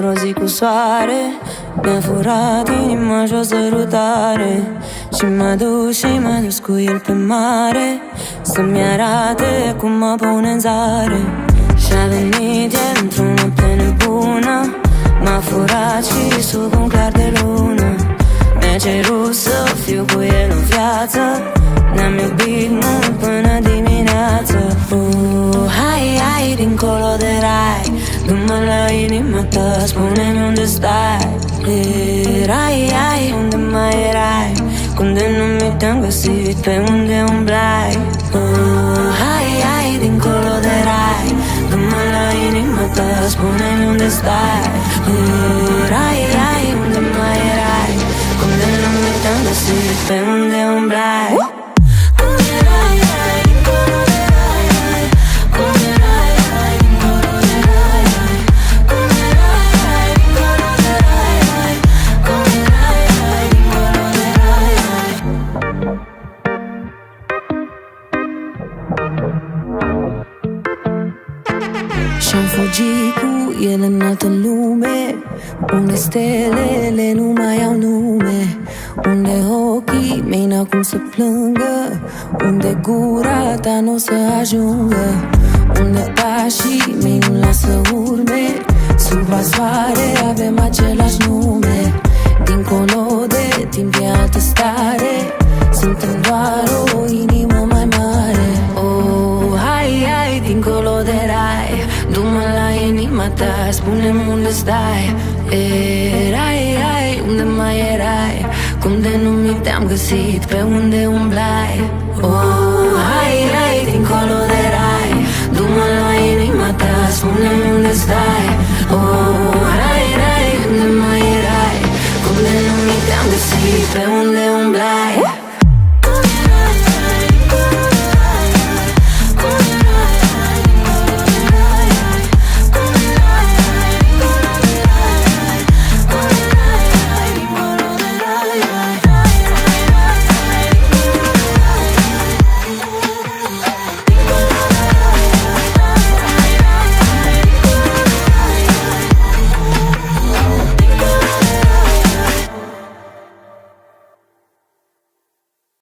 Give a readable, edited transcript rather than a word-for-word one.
într-o zi cu soare. Mi-a furat inima și o sărutare și m-a dus cu el pe mare, să-mi arate cum mă pune în zare. Și-a venit el într-o noapte nebună, m-a furat și sub un clar de lună. Mi-a cerut să fiu cu el în viață, ne-am iubit mult până dimineață. Hai, hai, dincolo de rai, du-mă la inima ta, spune-mi unde stai. Erai, ai, unde mai erai, cum de nu mi te-am găsit, pe unde umblai. Hai, hai, dincolo de rai, du-mă la inima ta, spune-mi unde stai. Erai, ai, unde mai erai, cum de nu mi te-am găsit, pe unde umblai. Și-am fugit cu el în altă lume, unde stelele nu mai au nume, unde ochii mei n-au cum să plângă, unde gura ta n-o să ajungă, unde pașii mei nu lasă urme, sub soare avem același nume. Dincolo de timp e altă stare, suntem doar o inimă mai mare. Oh, hai, hai, dincolo de rai, du-mă la inima ta, spune-mi unde stai. Erai, ai, unde mai erai, cum de nu mi te-am găsit, pe unde umblai. Oh, hai, hai, dincolo de rai, du-mă la inima ta, spune-mi unde stai. Oh, hai, hai, unde mai erai, cum de nu mi te-am găsit, pe unde